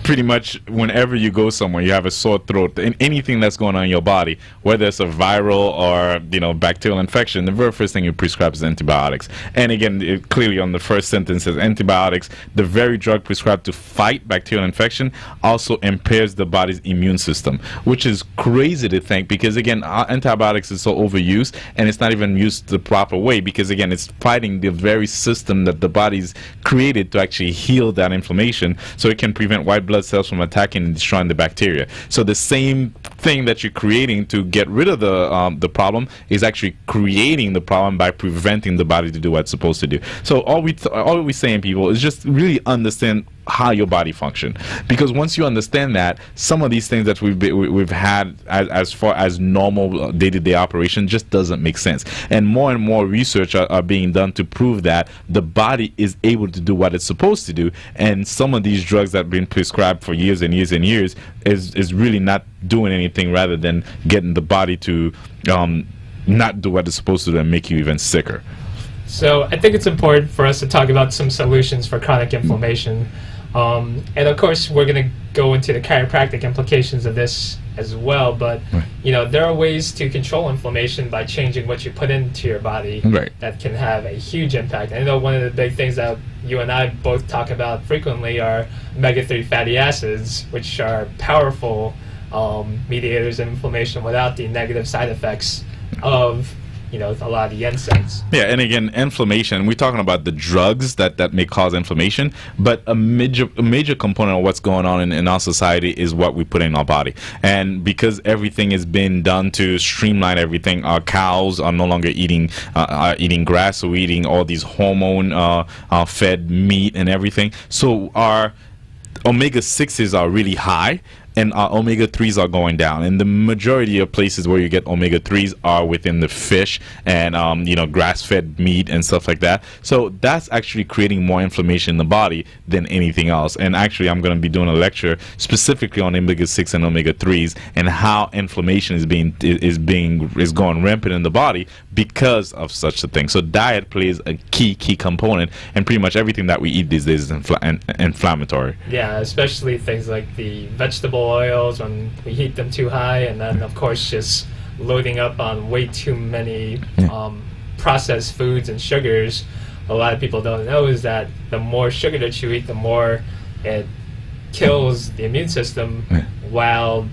pretty much whenever you go somewhere, you have a sore throat, and anything that's going on in your body, whether it's a viral or bacterial infection, the very first thing you prescribe is antibiotics. And again, it clearly on the first sentence says antibiotics, the very drug prescribed to fight bacterial infection, also impairs the body's immune system, which is crazy to think, because again, antibiotics is so overused, and it's not even used the proper way, because again, it's fighting the very system that the body's created to actually heal that inflammation, so it can prevent white blood cells from attacking and destroying the bacteria. So the same thing that you're creating to get rid of the problem is actually creating the problem by preventing the body to do what it's supposed to do. So all we saying, people, is just really understand how your body function. Because once you understand that, some of these things that we've had as far as normal day-to-day operation just doesn't make sense. And more research are being done to prove that the body is able to do what it's supposed to do. And some of these drugs that have been prescribed for years and years and years is really not doing anything, rather than getting the body to not do what it's supposed to do and make you even sicker. So I think it's important for us to talk about some solutions for chronic inflammation. And of course, we're going to go into the chiropractic implications of this as well. But, there are ways to control inflammation by changing what you put into your body that can have a huge impact. I know one of the big things that you and I both talk about frequently are omega-3 fatty acids, which are powerful mediators of inflammation without the negative side effects of a lot of the NSAIDs. Yeah, and again, inflammation, we're talking about the drugs that may cause inflammation, but a major component of what's going on in our society is what we put in our body. And because everything is being done to streamline everything, our cows are no longer eating grass, so we're eating all these hormone fed meat and everything. So our omega-6s are really high, and our omega-3s are going down. And the majority of places where you get omega-3s are within the fish and grass-fed meat and stuff like that. So that's actually creating more inflammation in the body than anything else. And actually, I'm going to be doing a lecture specifically on omega-6 and omega-3s and how inflammation is going rampant in the body because of such a thing. So diet plays a key component, and pretty much everything that we eat these days is inflammatory. Yeah, especially things like the vegetable oils when we heat them too high, and then of course just loading up on way too many processed foods and sugars. A lot of people don't know is that the more sugar that you eat, the more it kills the immune system while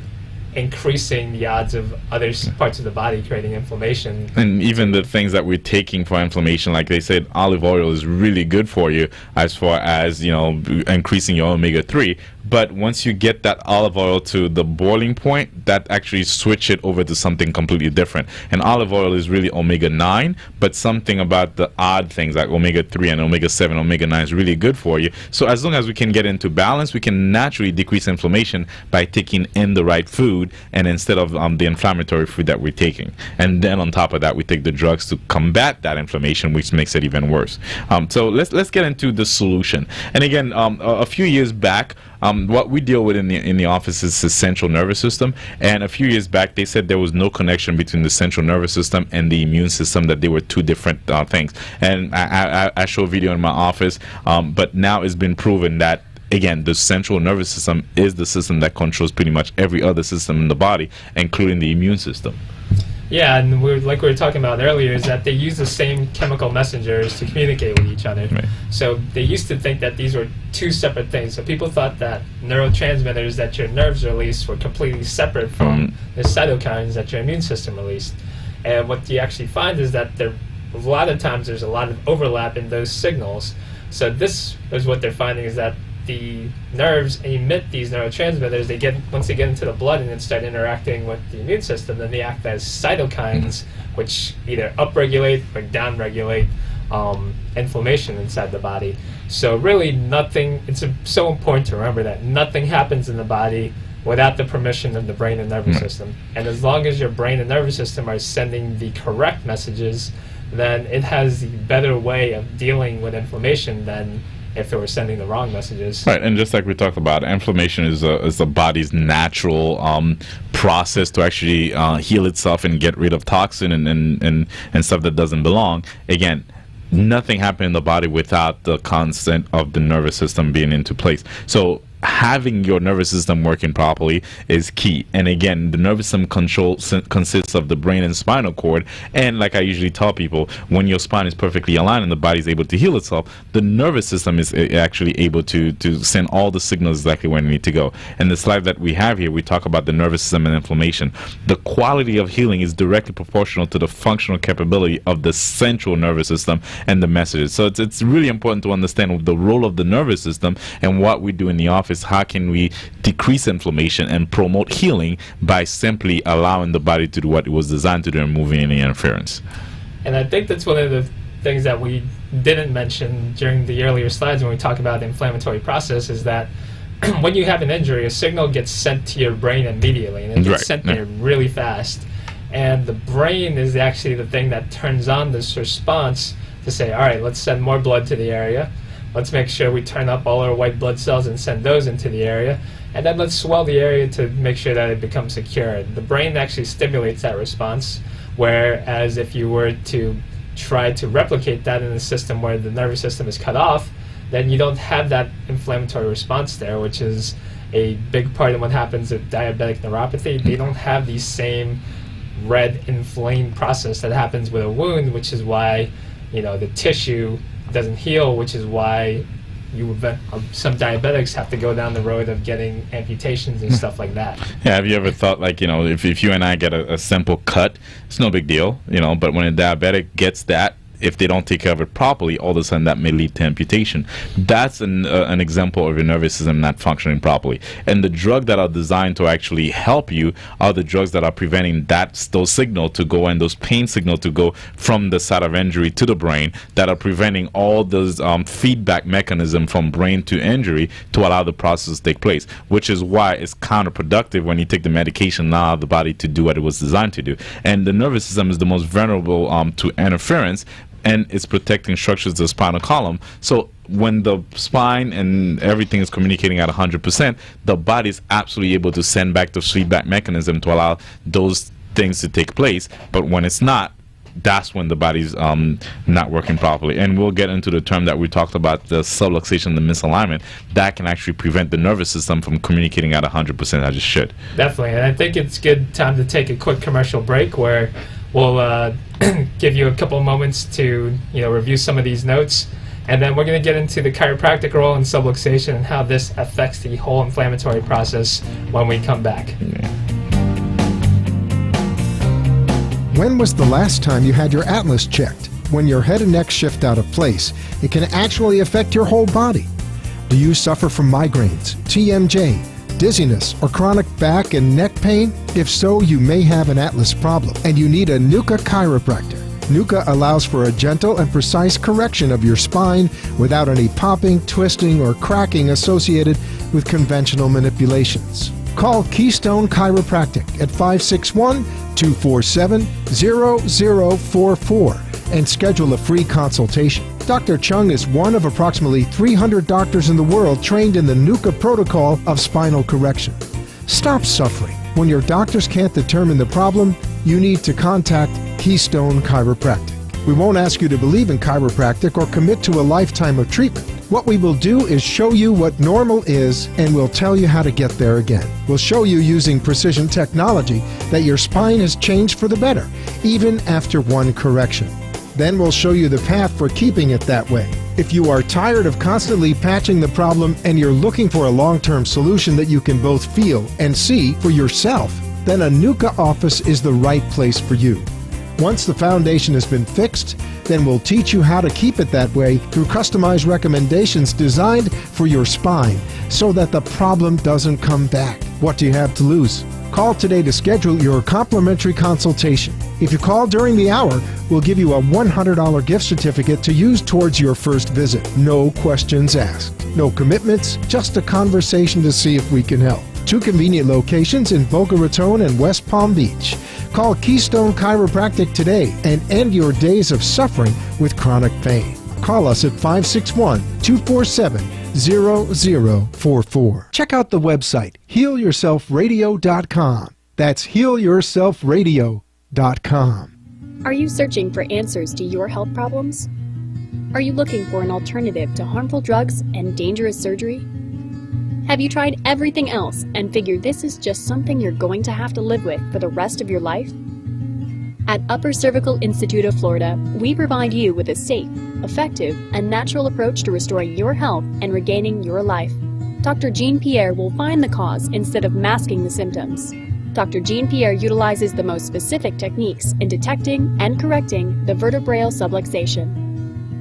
increasing the odds of other parts of the body creating inflammation. And even the things that we're taking for inflammation, like they said, olive oil is really good for you as far as increasing your omega-3. But once you get that olive oil to the boiling point, that actually switch it over to something completely different. And olive oil is really omega-9, but something about the odd things like omega-3 and omega-7, omega-9 is really good for you. So as long as we can get into balance, we can naturally decrease inflammation by taking in the right food, and instead of the inflammatory food that we're taking. And then on top of that, we take the drugs to combat that inflammation, which makes it even worse. So let's get into the solution. And again, a few years back, what we deal with in the office is the central nervous system. And a few years back, they said there was no connection between the central nervous system and the immune system, that they were two different things. And I show a video in my office, but now it's been proven that, again, the central nervous system is the system that controls pretty much every other system in the body, including the immune system. Yeah, and like we were talking about earlier, is that they use the same chemical messengers to communicate with each other. Right. So they used to think that these were two separate things. So people thought that neurotransmitters that your nerves release were completely separate from the cytokines that your immune system released. And what you actually find is that a lot of times there's a lot of overlap in those signals. So this is what they're finding, is that the nerves emit these neurotransmitters. Once they get into the blood and then start interacting with the immune system, then they act as cytokines, which either upregulate or downregulate inflammation inside the body. So really it's so important to remember that nothing happens in the body without the permission of the brain and nervous system. And as long as your brain and nervous system are sending the correct messages, then it has the better way of dealing with inflammation than if they were sending the wrong messages. Right, and just like we talked about, inflammation is the body's natural process to actually heal itself and get rid of toxin and stuff that doesn't belong. Again, nothing happened in the body without the consent of the nervous system being into place. So having your nervous system working properly is key. And again, the nervous system consists of the brain and spinal cord. And like I usually tell people, when your spine is perfectly aligned and the body is able to heal itself, the nervous system is actually able to send all the signals exactly where they need to go. And the slide that we have here, we talk about the nervous system and inflammation. The quality of healing is directly proportional to the functional capability of the central nervous system and the messages. So it's really important to understand the role of the nervous system and what we do in the office. How can we decrease inflammation and promote healing by simply allowing the body to do what it was designed to do and removing any interference? And I think that's one of the things that we didn't mention during the earlier slides when we talk about the inflammatory process is that when you have an injury, a signal gets sent to your brain immediately, and it gets sent there really fast. And the brain is actually the thing that turns on this response to say, all right, let's send more blood to the area. Let's make sure we turn up all our white blood cells and send those into the area. And then let's swell the area to make sure that it becomes secure. The brain actually stimulates that response, whereas if you were to try to replicate that in a system where the nervous system is cut off, then you don't have that inflammatory response there, which is a big part of what happens with diabetic neuropathy. They don't have the same red inflamed process that happens with a wound, which is why the tissue doesn't heal, which is why some diabetics have to go down the road of getting amputations and stuff like that. Yeah, have you ever thought, like, if you and I get a simple cut, it's no big deal, but when a diabetic gets that, if they don't take care of it properly, all of a sudden that may lead to amputation. That's an example of your nervous system not functioning properly. And the drugs that are designed to actually help you are the drugs that are preventing those signals to go and those pain signals to go from the site of injury to the brain, that are preventing all those feedback mechanism from brain to injury to allow the process to take place, which is why it's counterproductive when you take the medication and allow the body to do what it was designed to do. And the nervous system is the most vulnerable to interference, and it's protecting structures of the spinal column. So when the spine and everything is communicating at 100%, the body is absolutely able to send back the feedback mechanism to allow those things to take place. But when it's not, that's when the body's not working properly. And we'll get into the term that we talked about, the subluxation, the misalignment. That can actually prevent the nervous system from communicating at 100% as it should. Definitely. And I think it's good time to take a quick commercial break where we'll give you a couple of moments to review some of these notes, and then we're going to get into the chiropractic role in subluxation and how this affects the whole inflammatory process when we come back. When was the last time you had your atlas checked? When your head and neck shift out of place, it can actually affect your whole body. Do you suffer from migraines, TMJ, dizziness, or chronic back and neck pain? If so, you may have an atlas problem, and you need a NUCA chiropractor. NUCA allows for a gentle and precise correction of your spine without any popping, twisting, or cracking associated with conventional manipulations. Call Keystone Chiropractic at 561-247-0044 and schedule a free consultation. Dr. Chung is one of approximately 300 doctors in the world trained in the NUCA protocol of spinal correction. Stop suffering. When your doctors can't determine the problem, you need to contact Keystone Chiropractic. We won't ask you to believe in chiropractic or commit to a lifetime of treatment. What we will do is show you what normal is, and we'll tell you how to get there again. We'll show you using precision technology that your spine has changed for the better, even after one correction. Then we'll show you the path for keeping it that way. If you are tired of constantly patching the problem and you're looking for a long-term solution that you can both feel and see for yourself, then a NUCA office is the right place for you. Once the foundation has been fixed, then we'll teach you how to keep it that way through customized recommendations designed for your spine so that the problem doesn't come back. What do you have to lose? Call today to schedule your complimentary consultation. If you call during the hour, we'll give you a $100 gift certificate to use towards your first visit. No questions asked. No commitments, just a conversation to see if we can help. 2 convenient locations in Boca Raton and West Palm Beach. Call Keystone Chiropractic today and end your days of suffering with chronic pain. Call us at 561-247-0044. Check out the website, healyourselfradio.com. That's healyourselfradio.com. Are you searching for answers to your health problems? Are you looking for an alternative to harmful drugs and dangerous surgery? Have you tried everything else and figured this is just something you're going to have to live with for the rest of your life? At Upper Cervical Institute of Florida, we provide you with a safe, effective, and natural approach to restoring your health and regaining your life. Dr. Jean-Pierre will find the cause instead of masking the symptoms. Dr. Jean-Pierre utilizes the most specific techniques in detecting and correcting the vertebral subluxation.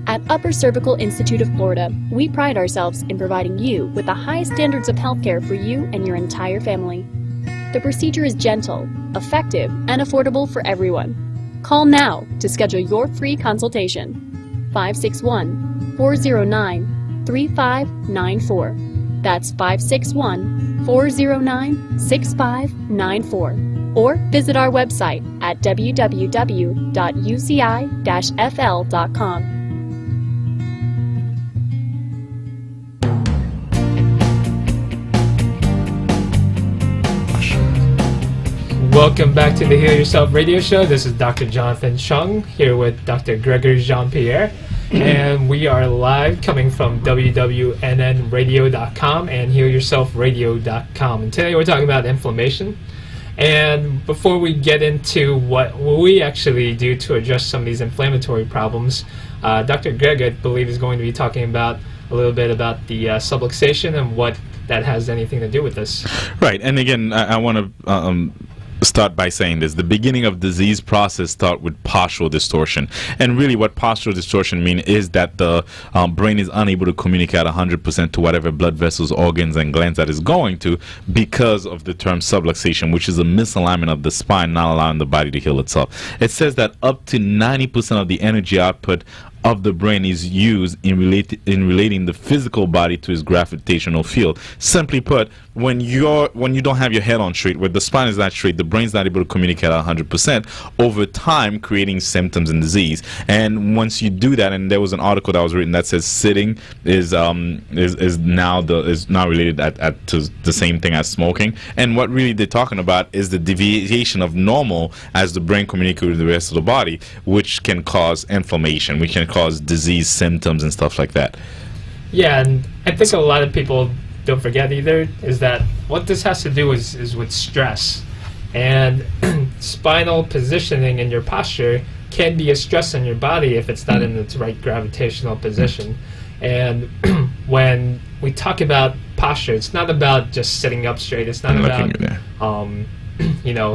At Upper Cervical Institute of Florida, we pride ourselves in providing you with the highest standards of healthcare for you and your entire family. The procedure is gentle, effective, and affordable for everyone. Call now to schedule your free consultation. 561-409-3594. That's 561-409-6594. Or visit our website at www.uci-fl.com. Welcome back to the Heal Yourself radio show. This is Dr. Jonathan Chung here with Dr. Gregory Jean-Pierre. And we are live coming from wwnnradio.com and healyourselfradio.com. And today we're talking about inflammation. And before we get into what we actually do to address some of these inflammatory problems, Dr. Greg, I believe, is going to be talking about a little bit about the subluxation and what that has anything to do with this. Right. And again, I want to start by saying this. The beginning of disease process start with postural distortion. And really what postural distortion means is that the brain is unable to communicate 100% to whatever blood vessels, organs, and glands that is going to because of the term subluxation, which is a misalignment of the spine, not allowing the body to heal itself. It says that up to 90% of the energy output of the brain is used in relating the physical body to its gravitational field. Simply put, when you don't have your head on straight, where the spine is not straight, the brain's not able to communicate 100% over time, creating symptoms and disease. And once you do that, and there was an article that was written that says sitting is now related to the same thing as smoking. And what really they're talking about is the deviation of normal as the brain communicates with the rest of the body, which can cause inflammation, which can cause disease symptoms and stuff like that. Yeah, and I think a lot of people don't forget either is that what this has to do is with stress. And spinal positioning in your posture can be a stress on your body if it's not in its right gravitational position. And when we talk about posture, it's not about just sitting up straight. It's not about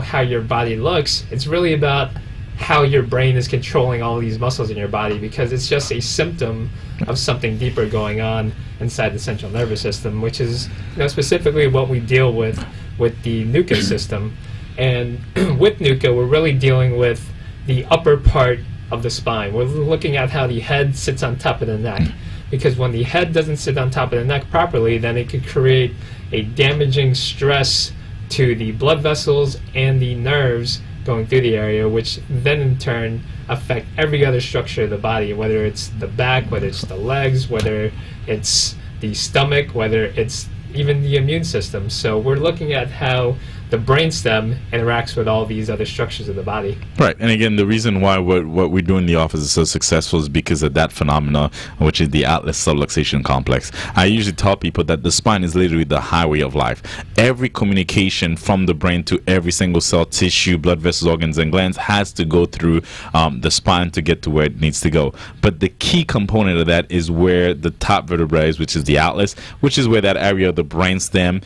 how your body looks. It's really about how your brain is controlling all these muscles in your body, because it's just a symptom of something deeper going on inside the central nervous system, which is specifically what we deal with the NUCA system. And with NUCA, we're really dealing with the upper part of the spine. We're looking at how the head sits on top of the neck, because when the head doesn't sit on top of the neck properly, then it could create a damaging stress to the blood vessels and the nerves going through the area, which then in turn affect every other structure of the body, whether it's the back, whether it's the legs, whether it's the stomach, whether it's even the immune system. So we're looking at how the brainstem interacts with all these other structures of the body. Right, and again, the reason why what we do in the office is so successful is because of that phenomena, which is the atlas subluxation complex. I usually tell people that the spine is literally the highway of life. Every communication from the brain to every single cell, tissue, blood vessels, organs, and glands has to go through the spine to get to where it needs to go. But the key component of that is where the top vertebra is, which is the atlas, which is where that area of the brainstem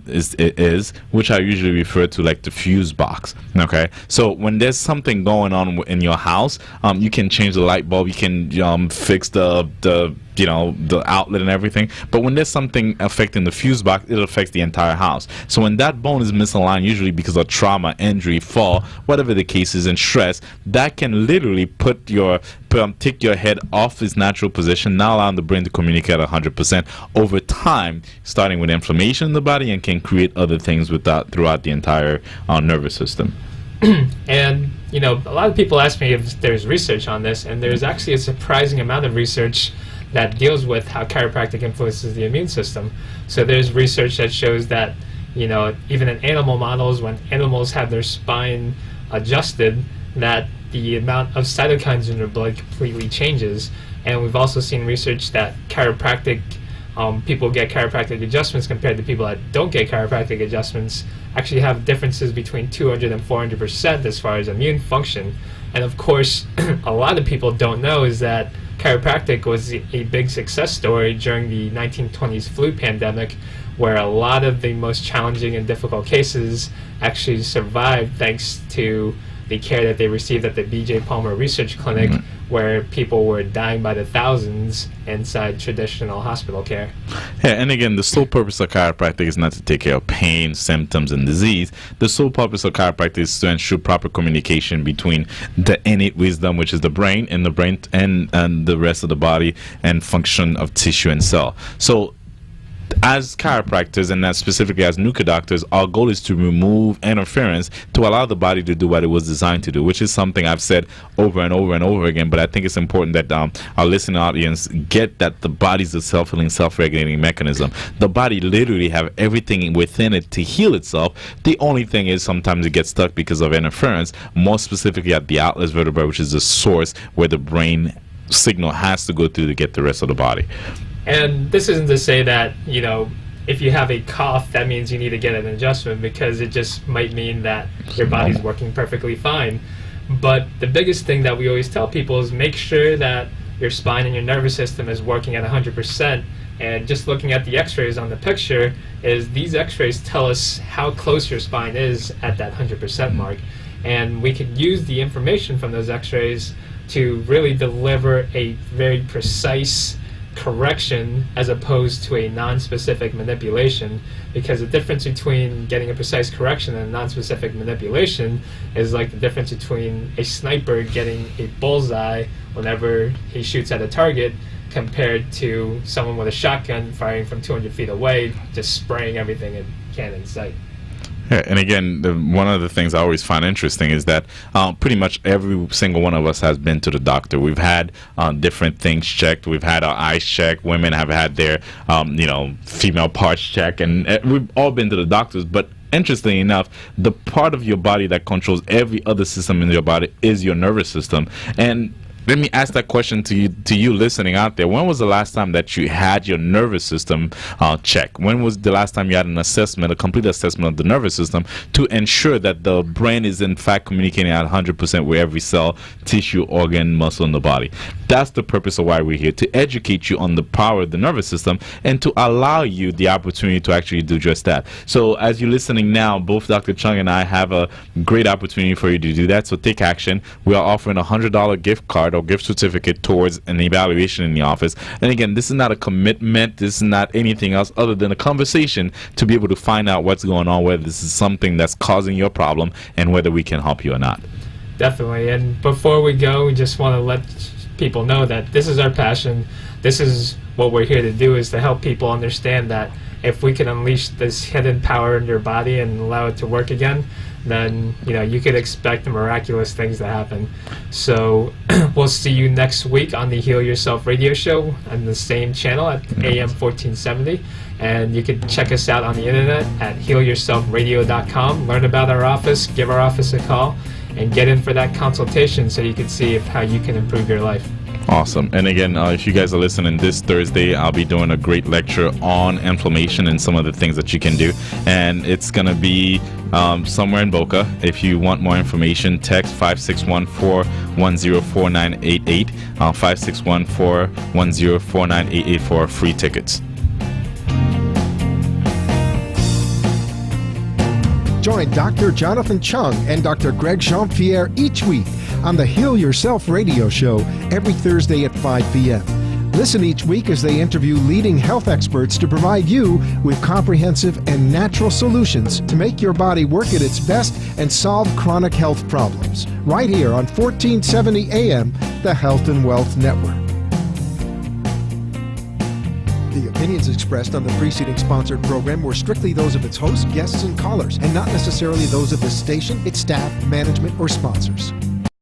is, which I usually refer to like the fuse box. Okay, so when there's something going on in your house, you can change the light bulb, you can fix the outlet and everything, but when there's something affecting the fuse box, it affects the entire house. So when that bone is misaligned, usually because of trauma, injury, fall, whatever the case is, and stress, that can literally take your head off its natural position, not allowing the brain to communicate 100% over time, starting with inflammation in the body, and can create other things throughout the entire nervous system. And a lot of people ask me if there's research on this, and there's actually a surprising amount of research that deals with how chiropractic influences the immune system. So there's research that shows that, even in animal models, when animals have their spine adjusted, that the amount of cytokines in their blood completely changes. And we've also seen research that people get chiropractic adjustments compared to people that don't get chiropractic adjustments actually have differences between 200 and 400% as far as immune function. And of course, a lot of people don't know is that chiropractic was a big success story during the 1920s flu pandemic, where a lot of the most challenging and difficult cases actually survived thanks to the care that they received at the B.J. Palmer Research Clinic, where people were dying by the thousands inside traditional hospital care. Yeah, and again, the sole purpose of chiropractic is not to take care of pain, symptoms, and disease. The sole purpose of chiropractic is to ensure proper communication between the innate wisdom, which is the brain, and the rest of the body and function of tissue and cell. So as chiropractors, and as specifically as NUCA doctors, our goal is to remove interference to allow the body to do what it was designed to do, which is something I've said over and over and over again. But I think it's important that our listening audience get that the body is a self-healing, self-regulating mechanism. The body literally have everything within it to heal itself. The only thing is sometimes it gets stuck because of interference, more specifically at the atlas vertebrae, which is the source where the brain signal has to go through to get the rest of the body. And this isn't to say that, if you have a cough, that means you need to get an adjustment, because it just might mean that your body's working perfectly fine. But the biggest thing that we always tell people is make sure that your spine and your nervous system is working at 100%. And just looking at the x-rays on the picture, is these x-rays tell us how close your spine is at that 100% mark. And we could use the information from those x-rays to really deliver a very precise correction as opposed to a non-specific manipulation, because the difference between getting a precise correction and a non-specific manipulation is like the difference between a sniper getting a bullseye whenever he shoots at a target compared to someone with a shotgun firing from 200 feet away, just spraying everything in cannon sight. Yeah, and again, one of the things I always find interesting is that pretty much every single one of us has been to the doctor. We've had different things checked. We've had our eyes checked. Women have had their, female parts checked, and we've all been to the doctors. But interestingly enough, the part of your body that controls every other system in your body is your nervous system. And let me ask that question to you listening out there. When was the last time that you had your nervous system checked? When was the last time you had an assessment, a complete assessment of the nervous system to ensure that the brain is in fact communicating at 100% with every cell, tissue, organ, muscle in the body? That's the purpose of why we're here, to educate you on the power of the nervous system and to allow you the opportunity to actually do just that. So as you're listening now, both Dr. Chung and I have a great opportunity for you to do that. So take action. We are offering a $100 gift card or gift certificate towards an evaluation in the office. And again, this is not a commitment. This is not anything else other than a conversation to be able to find out what's going on, whether this is something that's causing your problem and whether we can help you or not. Definitely. And before we go, we just want to let people know that this is our passion. This is what we're here to do, is to help people understand that if we can unleash this hidden power in your body and allow it to work again, then you could expect miraculous things to happen. So we'll see you next week on the Heal Yourself radio show on the same channel at AM 1470. And you can check us out on the internet at healyourselfradio.com. Learn about our office, give our office a call, and get in for that consultation so you can see how you can improve your life. Awesome. And again, if you guys are listening this Thursday, I'll be doing a great lecture on inflammation and some of the things that you can do. And it's going to be somewhere in Boca. If you want more information, text 561-410-4988, 561-410-4988 for free tickets. Join Dr. Jonathan Chung and Dr. Greg Jean-Pierre each week on the Heal Yourself radio show every Thursday at 5 p.m. Listen each week as they interview leading health experts to provide you with comprehensive and natural solutions to make your body work at its best and solve chronic health problems. Right here on 1470 AM, the Health and Wealth Network. The opinions expressed on the preceding sponsored program were strictly those of its hosts, guests, and callers, and not necessarily those of the station, its staff, management, or sponsors.